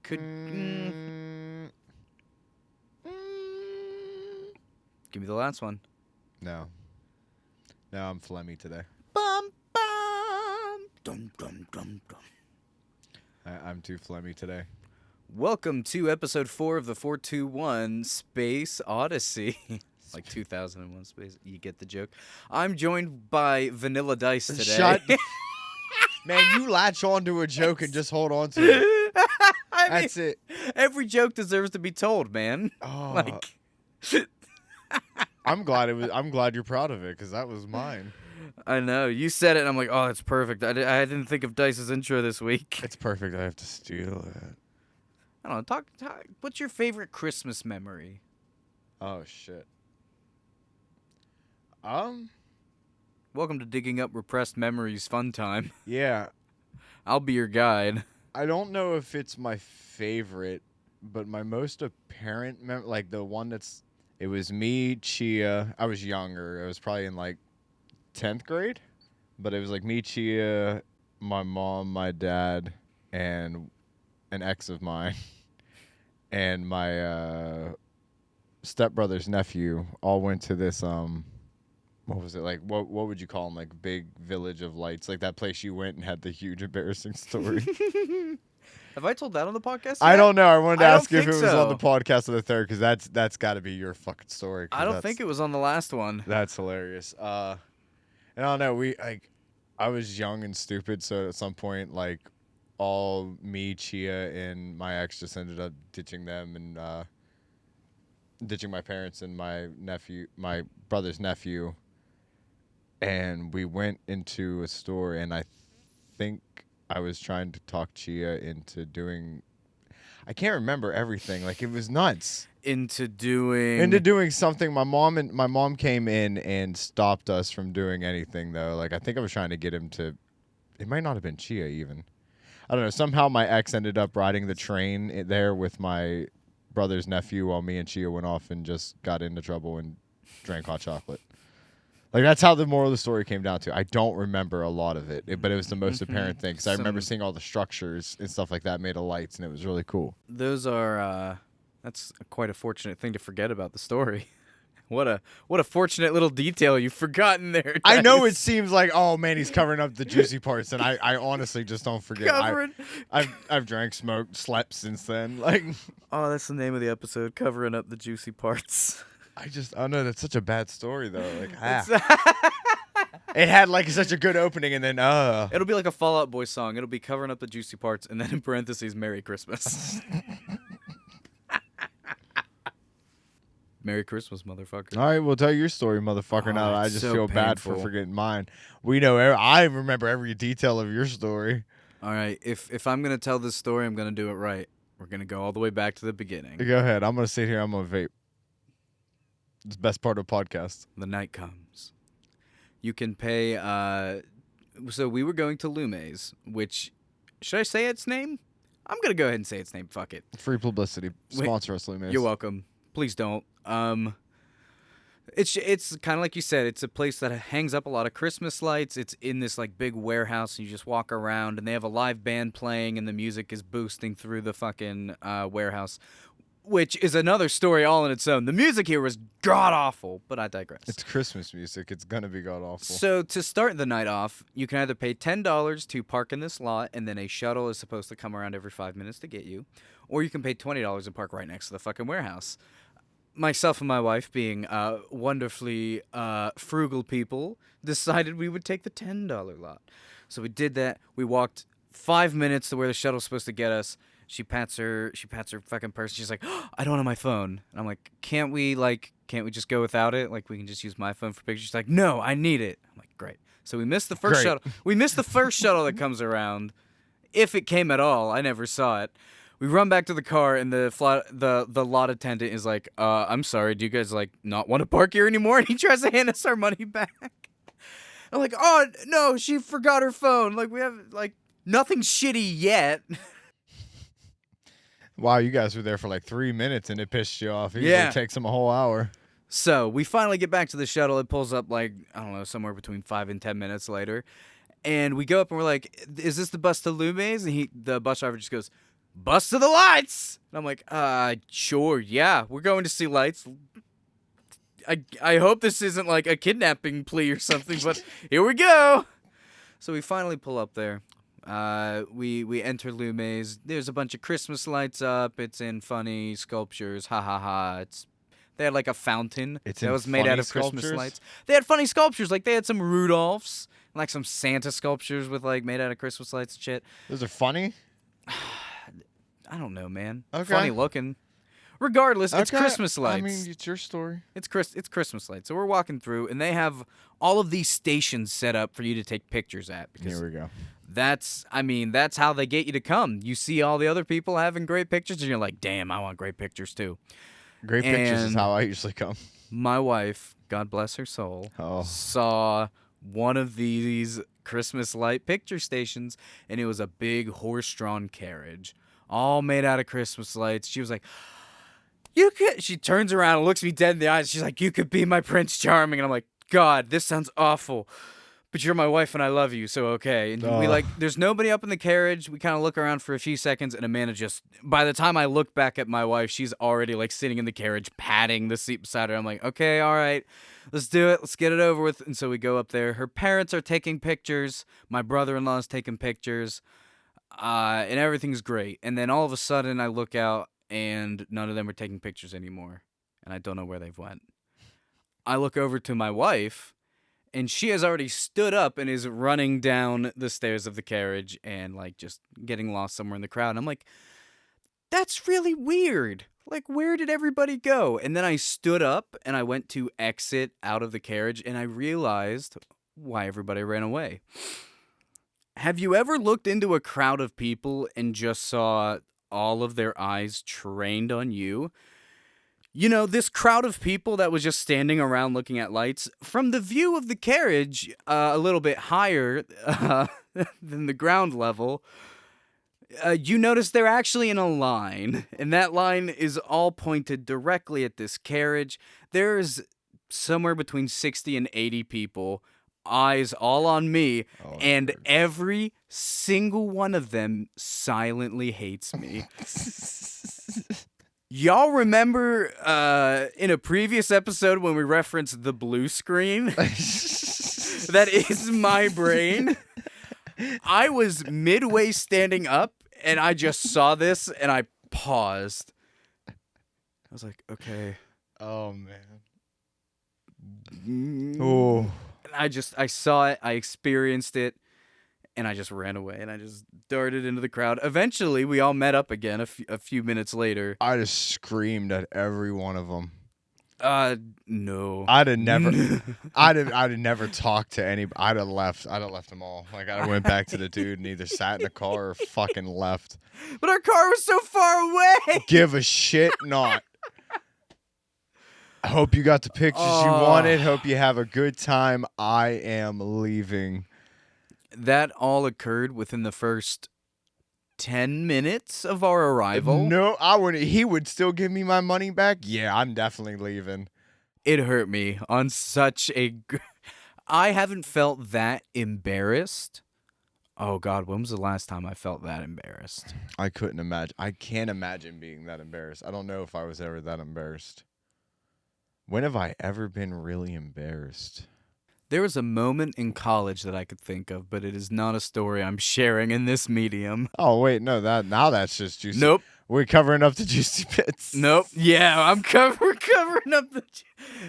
Could give me the last one. No. No, I'm phlegmy today. Bum bum dum dum dum dum. I'm too phlegmy today. Welcome to episode 4 of the 421 Space Odyssey. Like 2001 Space. You get the joke. I'm joined by Vanilla Dice today. Shut. Man, you latch onto a joke and just hold on to it. That's it. Every joke deserves to be told, man. Oh, Like, I'm glad you're proud of it because that was mine. I know you said it, and I'm like, oh, that's perfect. I didn't think of Dice's intro this week. It's perfect. I have to steal it. I don't know. Talk. What's your favorite Christmas memory? Oh shit. Welcome to Digging Up Repressed Memories Fun Time. Yeah. I'll be your guide. I don't know if it's my favorite, but my most apparent like the one it was me, Chia. I was younger. I was probably in like 10th grade, but it was like me, Chia, my mom, my dad, and an ex of mine, and my stepbrother's nephew all went to this what was it like? What would you call them? Like big village of lights, like that place you went and had the huge embarrassing story. Have I told that on the podcast? I don't know. I wanted to ask you if it was so. on the podcast of the third, because that's got to be your fucking story. I don't think it was on the last one. That's hilarious. And I don't know. I was young and stupid, so at some point, like, all me, Chia, and my ex just ended up ditching them and ditching my parents and my brother's nephew. And we went into a store, and I think I was trying to talk Chia into doing. I can't remember everything. Like, it was nuts. Into doing something. My mom came in and stopped us from doing anything, though. Like, I think I was trying to get him to. It might not have been Chia even. I don't know. Somehow my ex ended up riding the train there with my brother's nephew while me and Chia went off and just got into trouble and drank hot chocolate. Like, that's how the moral of the story came down to. I don't remember a lot of it, but it was the most apparent thing, because I remember seeing all the structures and stuff like that made of lights, and it was really cool. Those are that's quite a fortunate thing to forget about the story. What a fortunate little detail you've forgotten there. Dice. I know it seems like, oh man, he's covering up the juicy parts, and I honestly just don't forget. I've drank, smoked, slept since then. Like, oh, that's the name of the episode, covering up the juicy parts. I don't know. That's such a bad story, though. Like, it had like such a good opening, and then it'll be like a Fall Out Boy song. It'll be covering up the juicy parts, and then in parentheses, Merry Christmas. Merry Christmas, motherfucker. All right, well, tell your story, motherfucker. Now I just so feel bad for forgetting mine. We know. I remember every detail of your story. All right, if I'm gonna tell this story, I'm gonna do it right. We're gonna go all the way back to the beginning. Go ahead. I'm gonna sit here. I'm gonna vape. It's the best part of the podcast. The night comes. You can pay. So we were going to Lume's, which, should I say its name? I'm gonna go ahead and say its name. Fuck it. Free publicity. Sponsor us, Lume's. You're welcome. Please don't. It's kind of like you said. It's a place that hangs up a lot of Christmas lights. It's in this like big warehouse, and you just walk around, and they have a live band playing, and the music is boosting through the fucking warehouse. Which is another story all in its own. The music here was god-awful, but I digress. It's Christmas music. It's going to be god-awful. So to start the night off, you can either pay $10 to park in this lot, and then a shuttle is supposed to come around every 5 minutes to get you, or you can pay $20 and park right next to the fucking warehouse. Myself and my wife, being wonderfully frugal people, decided we would take the $10 lot. So we did that. We walked 5 minutes to where the shuttle's supposed to get us. She pats her fucking purse. She's like, oh, I don't have my phone. And I'm like, can't we just go without it? Like, we can just use my phone for pictures. She's like, no, I need it. I'm like, great. So we missed the first shuttle. We missed the first shuttle that comes around. If it came at all, I never saw it. We run back to the car, and the lot attendant is like, I'm sorry, do you guys like not want to park here anymore? And he tries to hand us our money back. I'm like, oh no, she forgot her phone. Like, we have like nothing shitty yet. Wow, you guys were there for like 3 minutes and it pissed you off. Usually Yeah. It takes them a whole hour. So we finally get back to the shuttle. It pulls up like, I don't know, somewhere between 5 and 10 minutes later. And we go up and we're like, is this the bus to Lume's? And the bus driver just goes, bust to the lights. And I'm like, sure, yeah, we're going to see lights. I hope this isn't like a kidnapping plea or something, but here we go. So we finally pull up there. We enter Lume's. There's a bunch of Christmas lights up. It's in funny sculptures. Ha ha ha. They had like a fountain It's that in was made funny out of Christmas sculptures? lights. They had funny sculptures. Like they had some Rudolphs, and like some Santa sculptures with like made out of Christmas lights and shit. Those are funny? I don't know, man. Okay. Funny looking. Regardless, it's Okay. Christmas lights. I mean, it's your story. It's Christmas lights. So we're walking through, and they have all of these stations set up for you to take pictures at. Because Here we go. that's how they get you to come. You see all the other people having great pictures, and you're like, damn, I want great pictures too. Great pictures is And- how I usually come. My wife, God bless her soul, Oh. saw one of these Christmas light picture stations, and it was a big horse-drawn carriage, all made out of Christmas lights. She was like, "You could." She turns around and looks me dead in the eyes. She's like, "You could be my Prince Charming," and I'm like, "God, this sounds awful." But you're my wife and I love you, so okay. And we like, there's nobody up in the carriage. We kind of look around for a few seconds, and Amanda just, by the time I look back at my wife, she's already like sitting in the carriage, patting the seat beside her. I'm like, okay, all right, let's do it. Let's get it over with. And so we go up there. Her parents are taking pictures. My brother-in-law's taking pictures, and everything's great. And then all of a sudden, I look out, and none of them are taking pictures anymore, and I don't know where they've went. I look over to my wife, and she has already stood up and is running down the stairs of the carriage and like just getting lost somewhere in the crowd. And I'm like, that's really weird. Like, where did everybody go? And then I stood up and I went to exit out of the carriage, and I realized why everybody ran away. Have you ever looked into a crowd of people and just saw all of their eyes trained on you? You know, this crowd of people that was just standing around looking at lights, from the view of the carriage, a little bit higher than the ground level, you notice they're actually in a line, and that line is all pointed directly at this carriage. There's somewhere between 60 and 80 people, eyes all on me, and Lord. every single one of them silently hates me. Y'all remember in a previous episode when we referenced the blue screen? That is my brain. I was midway standing up, and I just saw this, and I paused. I was like, okay. Oh, man. Oh. And I saw it, I experienced it, and I just ran away, and I just darted into the crowd. Eventually, we all met up again a few minutes later. I just screamed at every one of them. No. I'd have never, I'd have never talked to anybody. I'd have left them all. Like, I went back to the dude and either sat in the car or fucking left. But our car was so far away. Give a shit not. I hope you got the pictures you wanted. Hope you have a good time. I am leaving. That all occurred within the first 10 minutes of our arrival. No, I wouldn't. He would still give me my money back. Yeah, I'm definitely leaving. It hurt me on such a... I haven't felt that embarrassed. Oh, God, when was the last time I felt that embarrassed? I couldn't imagine. I can't imagine being that embarrassed. I don't know if I was ever that embarrassed. When have I ever been really embarrassed? There was a moment in college that I could think of, but it is not a story I'm sharing in this medium. Oh, wait, no, that's just juicy. Nope. We're covering up the juicy bits. Nope. Yeah, we're covering up the...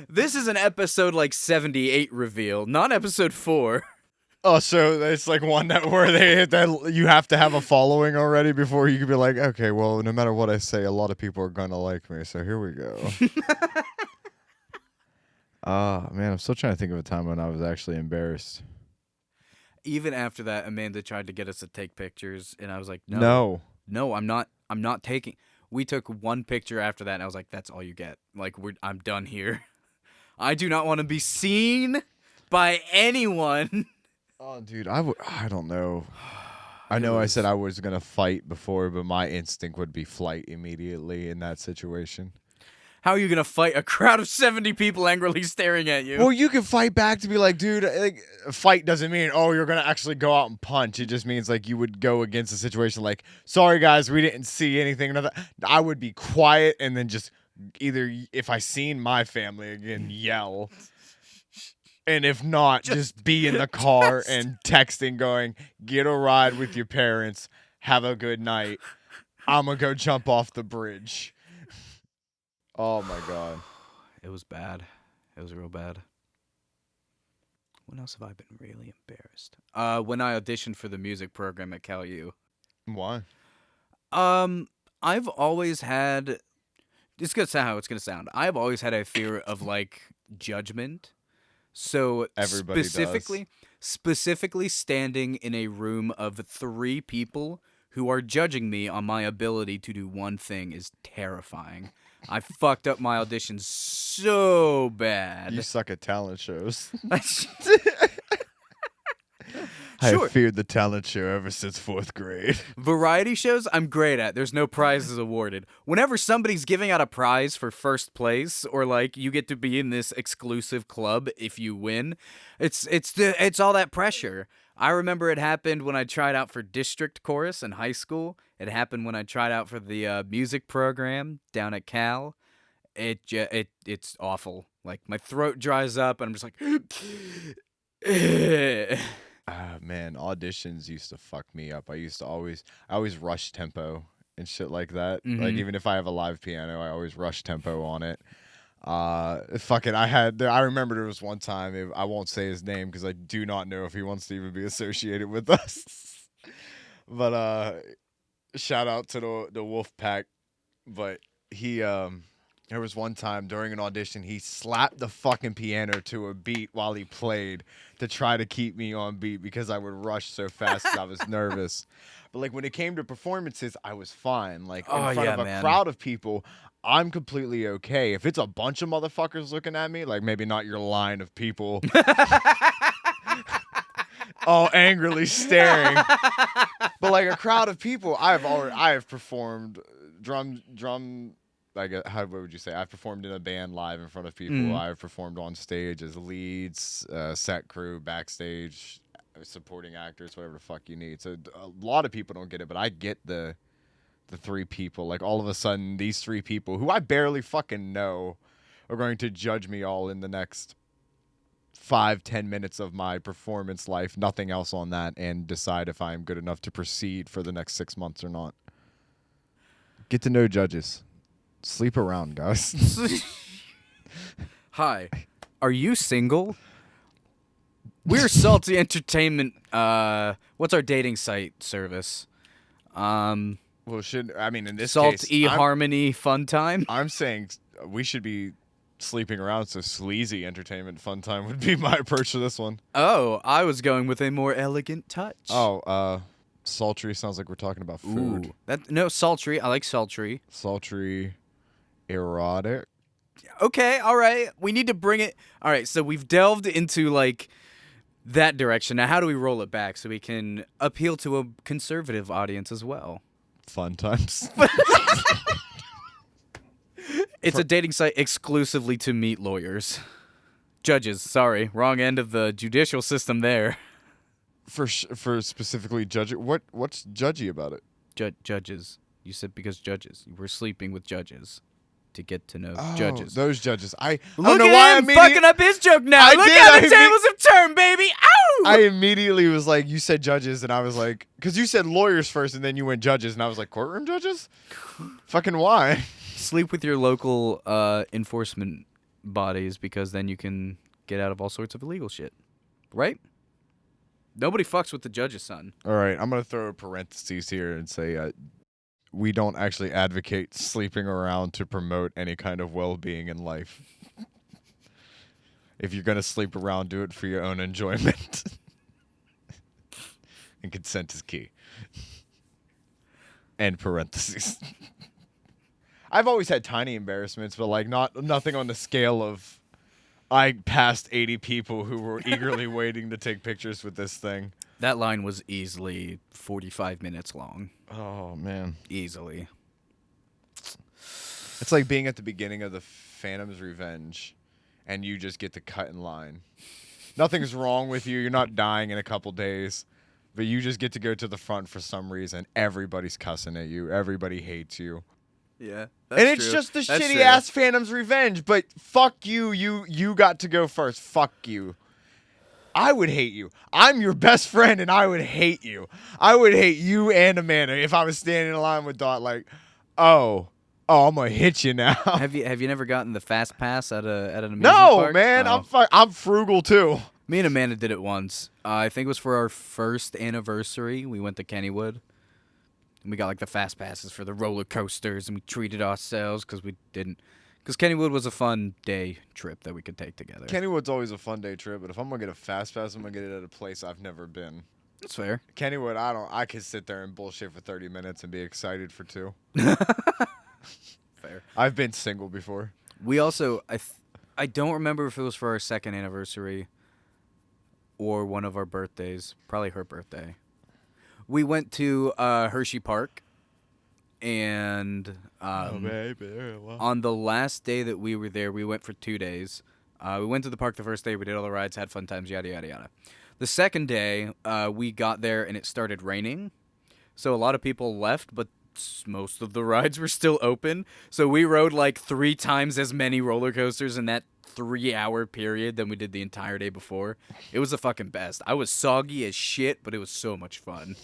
This is an episode like 78 reveal, not episode 4. Oh, so it's like one that where that you have to have a following already before you can be like, okay, well, no matter what I say, a lot of people are gonna like me. So here we go. Man, I'm still trying to think of a time when I was actually embarrassed. Even after that, Amanda tried to get us to take pictures, and I was like, no, I'm not taking. We took one picture after that, and I was like, that's all you get. Like, I'm done here. I do not want to be seen by anyone. Oh, dude, I don't know. I know I said I was gonna fight before, but my instinct would be flight immediately in that situation. How are you gonna fight a crowd of 70 people angrily staring at you? Well, you can fight back to be like, dude, like, fight doesn't mean, oh, you're going to actually go out and punch. It just means like you would go against a situation like, sorry, guys, we didn't see anything. I would be quiet and then just either, if I seen my family again, yell. And if not, just be in the car and texting going, get a ride with your parents. Have a good night. I'm going to go jump off the bridge. Oh, my God. It was bad. It was real bad. When else have I been really embarrassed? When I auditioned for the music program at Cal U. Why? I've always had. It's gonna sound how it's gonna sound. I've always had a fear of like judgment. So Everybody specifically standing in a room of 3 people who are judging me on my ability to do one thing is terrifying. I fucked up my audition so bad. You suck at talent shows. Sure. I feared the talent show ever since 4th grade. Variety shows, I'm great at. There's no prizes awarded. Whenever somebody's giving out a prize for first place, or like you get to be in this exclusive club if you win, it's all that pressure. I remember it happened when I tried out for district chorus in high school. It happened when I tried out for the music program down at Cal. It's awful. Like my throat dries up, and I'm just like. Man, auditions used to fuck me up. I always rush tempo and shit like that. Like even if I have a live piano, I always rush tempo on it. I remember there was one time, I won't say his name because I do not know if he wants to even be associated with us. But shout out to the Wolf Pack. But he there was one time during an audition, he slapped the fucking piano to a beat while he played to try to keep me on beat because I would rush so fast 'cause I was nervous. But like when it came to performances, I was fine. Like in front of a crowd of people, I'm completely okay. If it's a bunch of motherfuckers looking at me, like maybe not your line of people all angrily staring, but like a crowd of people, I have performed drum. Like, what would you say? I've performed in a band live in front of people. I've performed on stage as leads, set crew, backstage, supporting actors, whatever the fuck you need. So a lot of people don't get it, but I get the 3 people. Like all of a sudden, these 3 people who I barely fucking know are going to judge me all in the next 5-10 minutes of my performance life, nothing else on that, and decide if I'm good enough to proceed for the next 6 months or not. Get to know judges. Sleep around, guys. Hi, are you single? We're Salty Entertainment. What's our dating site service? Well, in this Salt case, Harmony Fun Time. I'm saying we should be sleeping around, so Sleazy Entertainment Fun Time would be my approach to this one. Oh, I was going with a more elegant touch. Oh, sultry sounds like we're talking about food. No, sultry. I like sultry. Sultry, erotic. Okay, all right. We need to bring it. All right, so we've delved into like that direction. Now, how do we roll it back so we can appeal to a conservative audience as well? Fun times. It's a dating site exclusively to meet lawyers. Judges, sorry. Wrong end of the judicial system there. For specifically judging, what's judgy about it? Judges. You said because judges. We're sleeping with judges to get to know Oh, judges. those judges. I Look don't know at why him fucking up his joke now. Look how the tables have turned, baby. Ow! I immediately was like, you said judges, and I was like, because you said lawyers first, and then you went judges, and I was like, courtroom judges? Fucking why? Sleep with your local enforcement bodies because then you can get out of all sorts of illegal shit. Right? Nobody fucks with the judge's son. All right, I'm going to throw parentheses here and say we don't actually advocate sleeping around to promote any kind of well-being in life. If you're going to sleep around, do it for your own enjoyment. And consent is key. End parentheses. I've always had tiny embarrassments, but like nothing on the scale of I passed 80 people who were eagerly waiting to take pictures with this thing. That line was easily 45 minutes long. Oh, man. Easily. It's like being at the beginning of the Phantom's Revenge, and you just get to cut in line. Nothing's wrong with you. You're not dying in a couple days, but you just get to go to the front for some reason. Everybody's cussing at you. Everybody hates you. Yeah, And it's just the That's shitty true. ass Phantom's Revenge. But fuck you. You got to go first. Fuck you. I would hate you. I'm your best friend, and I would hate you. I would hate you and Amanda if I was standing in line with Dot. Like, oh, I'm gonna hit you now. Have you never gotten the fast pass at an amusement No, park? man. Oh. I'm frugal too. Me and Amanda did it once. I think it was for our first anniversary. We went to Kennywood. And we got like the fast passes for the roller coasters, and we treated ourselves because we didn't. Because Kennywood was a fun day trip that we could take together. Kennywood's always a fun day trip, but if I'm gonna get a fast pass, I'm gonna get it at a place I've never been. That's fair. Kennywood, I could sit there and bullshit for 30 minutes and be excited for 2. Fair. I've been single before. We also, I don't remember if it was for our second anniversary or one of our birthdays. Probably her birthday. We went to Hershey Park, and on the last day that we were there, we went for 2 days. We went to the park the first day. We did all the rides, had fun times, yada, yada, yada. The second day, we got there, and it started raining. So a lot of people left, but most of the rides were still open. So we rode like 3 times as many roller coasters in that 3-hour period than we did the entire day before. It was the fucking best. I was soggy as shit, but it was so much fun.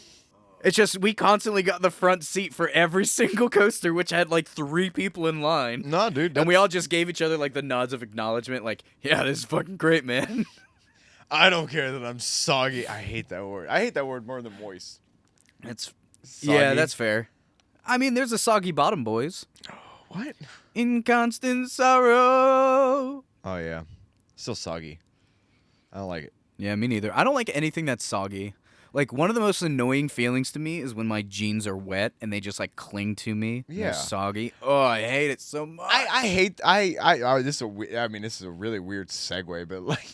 It's just we constantly got the front seat for every single coaster, which had like 3 people in line. No, dude. And we all just gave each other like the nods of acknowledgement, like, yeah, this is fucking great, man. I don't care that I'm soggy. I hate that word. I hate that word more than moist. That's Soggy. Yeah, that's fair. I mean, there's a Soggy Bottom Boys. What? In constant sorrow. Oh, yeah. Still soggy. I don't like it. Yeah, me neither. I don't like anything that's soggy. Like, one of the most annoying feelings to me is when my jeans are wet and they just, like, cling to me. And Yeah. they're soggy. Oh, I hate it so much. I hate this is a really weird segue, but like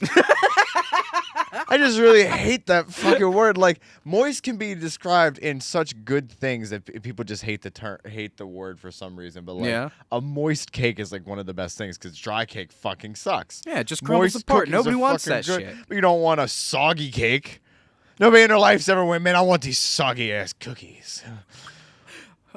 I just really hate that fucking word. Like, moist can be described in such good things that people just hate the word for some reason. But like, Yeah. a moist cake is like one of the best things because dry cake fucking sucks. Yeah, it just crumbles Moist apart. cookies Nobody are wants fucking that good, shit. but you don't want a soggy cake. Nobody in their life's ever went, man, I want these soggy ass cookies.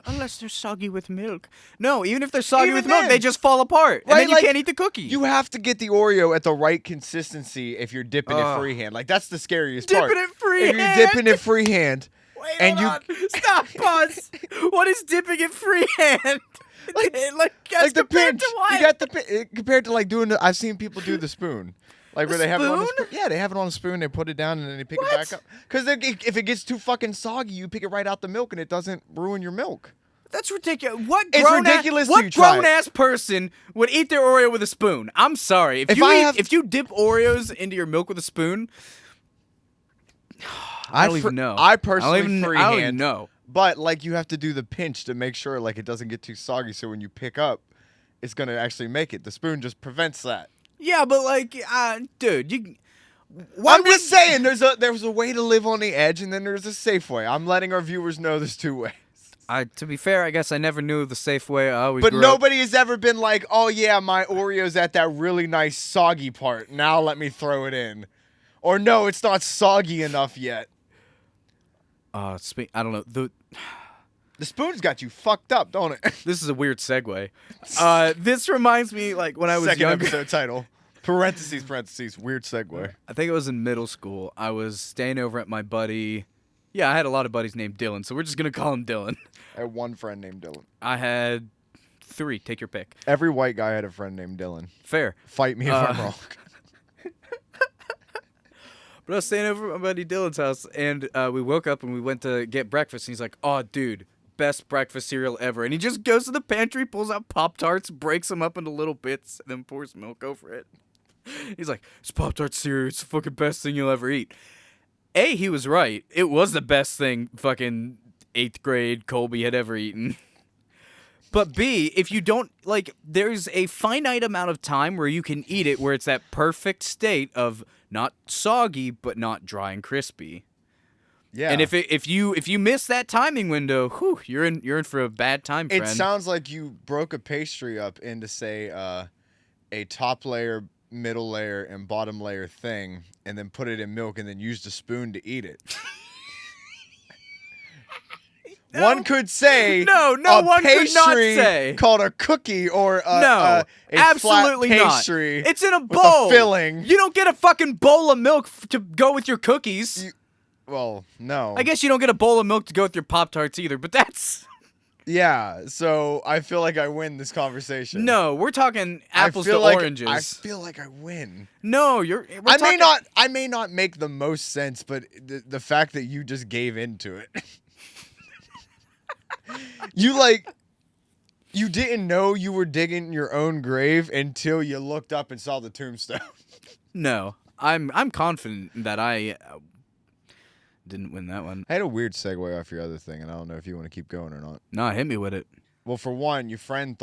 Unless they're soggy with milk. No, even if they're soggy Even with milk, then. they just fall apart. Right, And then you like, can't eat the cookie. You have to get the Oreo at the right consistency if you're dipping it freehand. Like, that's the scariest part. Dipping it freehand? If you're dipping it freehand. Wait, and hold on. Stop, pause. What is dipping it freehand? Like as the compared pinch. to what? You got the compared to like doing I've seen people do the spoon. Like where The they have it on the spoon? spoon. Yeah, they have it on a spoon, they put it down and then they pick What? it back up. Because if it gets too fucking soggy, you pick it right out the milk and it doesn't ruin your milk. That's ridiculous. What It's ridiculous till you what try it. grown-ass person would eat their Oreo with a spoon? I'm sorry. If If you dip Oreos into your milk with a spoon, I don't even know. I personally I don't even freehand. know. But like you have to do the pinch to make sure like it doesn't get too soggy so when you pick up, it's gonna actually make it. The spoon just prevents that. Yeah, but like, dude, you. Why I'm just saying, there's a way to live on the edge, and then there's a safe way. I'm letting our viewers know there's 2 ways. To be fair, I guess I never knew the safe way. I always But grew nobody has ever been like, oh yeah, my Oreo's at that really nice soggy part. Now let me throw it in. Or no, it's not soggy enough yet. up. I don't know. The spoon's got you fucked up, don't it? This is a weird segue. This reminds me, like, when I was Second younger. episode title. Parentheses, weird segue. I think it was in middle school. I was staying over at my buddy. Yeah, I had a lot of buddies named Dylan, so we're just going to call him Dylan. I had one friend named Dylan. I had 3. Take your pick. Every white guy had a friend named Dylan. Fair. Fight me if I'm wrong. But I was staying over at my buddy Dylan's house, and we woke up and we went to get breakfast. And he's like, "Oh, dude, best breakfast cereal ever." And he just goes to the pantry, pulls out Pop-Tarts, breaks them up into little bits, and then pours milk over it. He's like, "It's Pop-Tart cereal. It's the fucking best thing you'll ever eat." He was right. It was the best thing fucking 8th grade Colby had ever eaten. But B, if you don't, like, there's a finite amount of time where you can eat it where it's that perfect state of not soggy, but not dry and crispy. Yeah. And if you miss that timing window, whew, you're in for a bad time, friend. It sounds like you broke a pastry up into, say, a top layer, middle layer, and bottom layer thing, and then put it in milk, and then used a spoon to eat it. No. One could say no, a one pastry could not say called a cookie or a absolutely flat not. pastry. It's in a with bowl. a filling. You don't get a fucking bowl of milk to go with your cookies. Well, no. I guess you don't get a bowl of milk to go with your Pop-Tarts either, but that's... Yeah, so I feel like I win this conversation. No, we're talking apples to like, oranges. I feel like I win. No, I may not make the most sense, but the fact that you just gave into it. You didn't know you were digging your own grave until you looked up and saw the tombstone. No, I'm confident that I didn't win that one. I had a weird segue off your other thing, and I don't know if you want to keep going or not. No, hit me with it. Well, for one, my friend,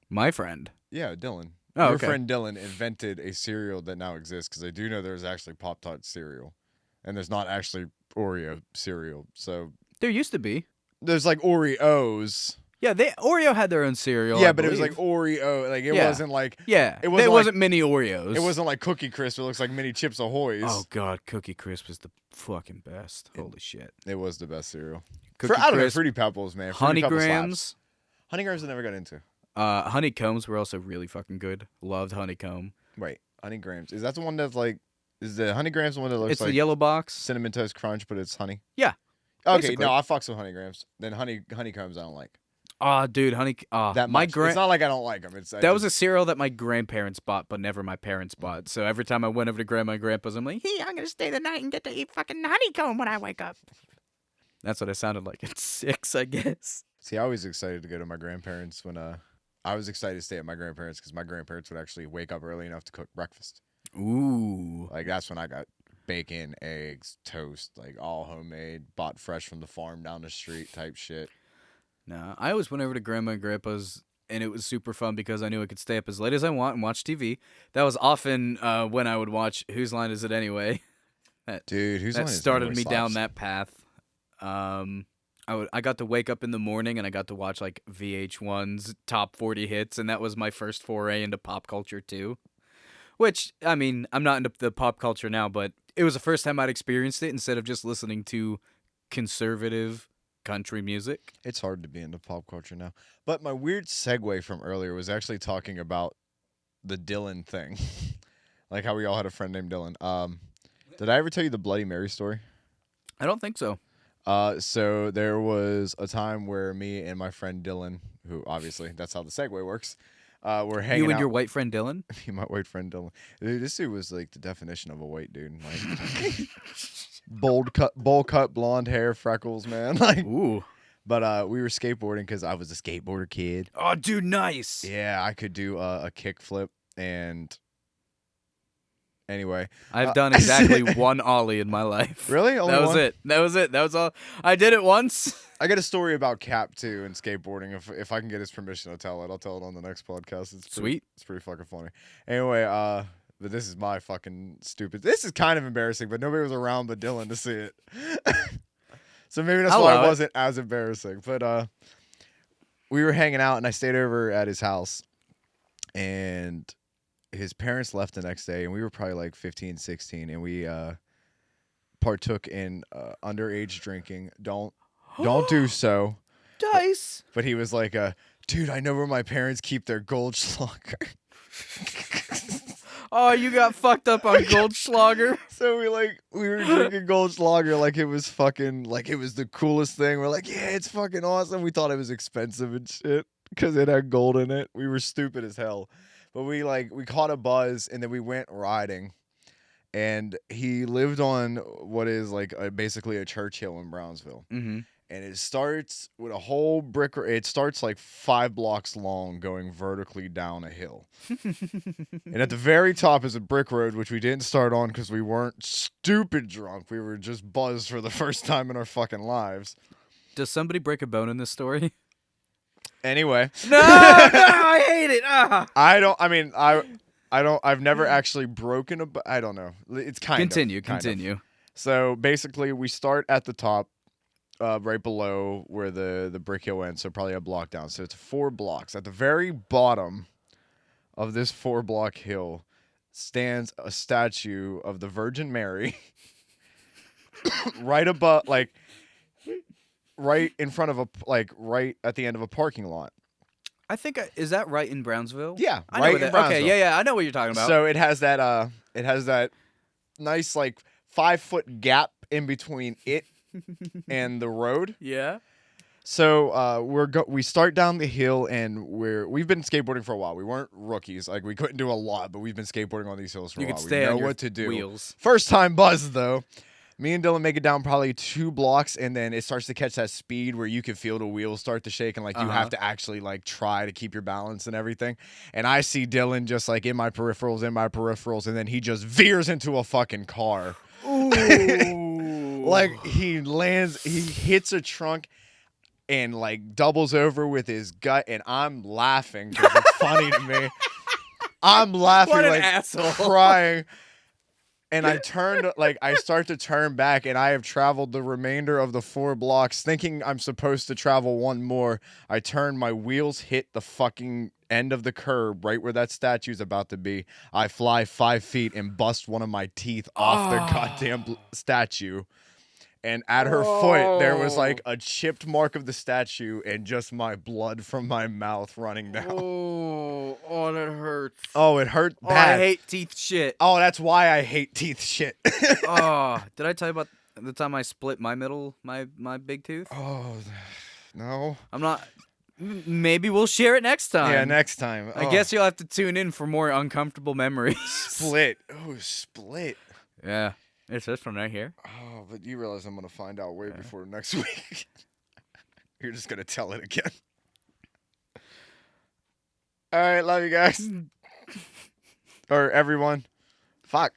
My friend. yeah, Dylan. Oh, Your okay. friend Dylan invented a cereal that now exists, because I do know there's actually Pop-Tart cereal, and there's not actually Oreo cereal. So There used to be. there's like Oreos. Yeah, Oreo had their own cereal. Yeah, I but it was believe. like Oreo. Like it Yeah. wasn't like Yeah, it wasn't wasn't mini Oreos. it wasn't like Cookie Crisp. It looks like mini Chips Ahoy's. Oh god, Cookie Crisp was the fucking best. Holy shit. It was the best cereal. Cookie I don't know, Crisp, Fruity Pebbles, man. Honey Fruity Pebbles Grams. slaps. Honey Grams I never got into. Honeycombs were also really fucking good. Loved honeycomb. Wait, Honey Grams. Is that the one that's like? Is the Honey Grams the one that looks It's like the yellow box. Cinnamon Toast Crunch, but it's honey? Yeah. Okay, basically. no, I fucks with Honey Grams. Then Honeycombs I don't like. Oh, dude, That my much. It's not like I don't like them. It's That was a cereal that my grandparents bought, but never my parents bought. So every time I went over to grandma and grandpa's, I'm like, hey, I'm going to stay the night and get to eat fucking honeycomb when I wake up. That's what I sounded like at 6, I guess. See, I was excited to go to my grandparents when I was excited to stay at my grandparents because my grandparents would actually wake up early enough to cook breakfast. Ooh. Like that's when I got bacon, eggs, toast, like all homemade, bought fresh from the farm down the street type shit. No, I always went over to grandma and grandpa's, and it was super fun because I knew I could stay up as late as I want and watch TV. That was often when I would watch Whose Line Is It Anyway? Dude, that started me down that path. I got to wake up in the morning and I got to watch like VH1's top 40 hits, and that was my first foray into pop culture too. Which, I mean, I'm not into the pop culture now, but it was the first time I'd experienced it instead of just listening to conservative country music. It's hard to be into pop culture now. But my weird segue from earlier was actually talking about the Dylan thing. Like how we all had a friend named Dylan. Did I ever tell you the Bloody Mary story? I don't think so. So there was a time where me and my friend Dylan, who obviously that's how the segue works, were hanging out. You and your white friend Dylan? Me and my white friend Dylan. Dude, this dude was like the definition of a white dude. Like bowl cut, blonde hair, freckles, man. Like, ooh. But we were skateboarding because I was a skateboarder kid. Oh, dude, nice. Yeah, I could do a kick flip and. Anyway, I've done exactly one ollie in my life. Really? Only that was one? it. That was it. That was all. I did it once. I got a story about Cap too and skateboarding. If I can get his permission to tell it, I'll tell it on the next podcast. It's sweet. It's pretty fucking funny. Anyway, but this is my fucking stupid. This is kind of embarrassing, but nobody was around but Dylan to see it. So maybe that's why it wasn't as embarrassing. But we were hanging out and I stayed over at his house, and his parents left the next day, and we were probably like 15, 16, and we partook in underage drinking. Don't do so. Dice. But he was like, dude, I know where my parents keep their Goldschlager. Oh, you got fucked up on Goldschlager? So we were drinking Goldschlager like it was fucking, like it was the coolest thing. We're like, yeah, it's fucking awesome. We thought it was expensive and shit because it had gold in it. We were stupid as hell. But we caught a buzz, and then we went riding, and he lived on what is like basically a Churchill in Brownsville. Mm-hmm. And it starts with a whole brick. It starts like 5 blocks long going vertically down a hill. And at the very top is a brick road, which we didn't start on because we weren't stupid drunk. We were just buzzed for the first time in our fucking lives. Does somebody break a bone in this story? Anyway. No, I hate it. I've never actually broken I don't know. It's kind of. Continue. So basically, we start at the top, right below where the brick hill ends. So probably a block down. So it's 4 blocks. At the very bottom of this 4 block hill stands a statue of the Virgin Mary, right above, like right in front of right at the end of a parking lot. I think is that right in Brownsville? Yeah, I know right where in that. Okay, Brownsville. yeah, I know what you're talking about. So it has that nice like 5 foot gap in between it and the road. Yeah. So we start down the hill, and we've been skateboarding for a while. We weren't rookies, like we couldn't do a lot, but we've been skateboarding on these hills for You a could while. stay We know on your what to do. wheels. First time buzz though. Me and Dylan make it down probably 2 blocks, and then it starts to catch that speed where you can feel the wheels start to shake, and like you have to actually like try to keep your balance and everything. And I see Dylan just like in my peripherals, and then he just veers into a fucking car. Ooh. Like he hits a trunk and like doubles over with his gut, and I'm laughing because it's funny to me. I'm laughing What an like asshole. crying. And I start to turn back, and I have traveled the remainder of the 4 blocks thinking I'm supposed to travel one more. I turn, my wheels hit the fucking end of the curb right where that statue's about to be. I fly 5 feet and bust one of my teeth off the goddamn statue. And at her foot, there was like a chipped mark of the statue and just my blood from my mouth running down. Oh, that hurts. Oh, it hurt Oh, bad. I hate teeth shit. Oh, that's why I hate teeth shit. Oh, did I tell you about the time I split my big tooth? Oh, no. I'm not. Maybe we'll share it next time. Yeah, next time. I guess you'll have to tune in for more uncomfortable memories. Split. Oh, split. Yeah, it's this one right here. Oh, but you realize I'm going to find out way before next week. You're just going to tell it again. All right, love you guys. Or everyone. Fuck.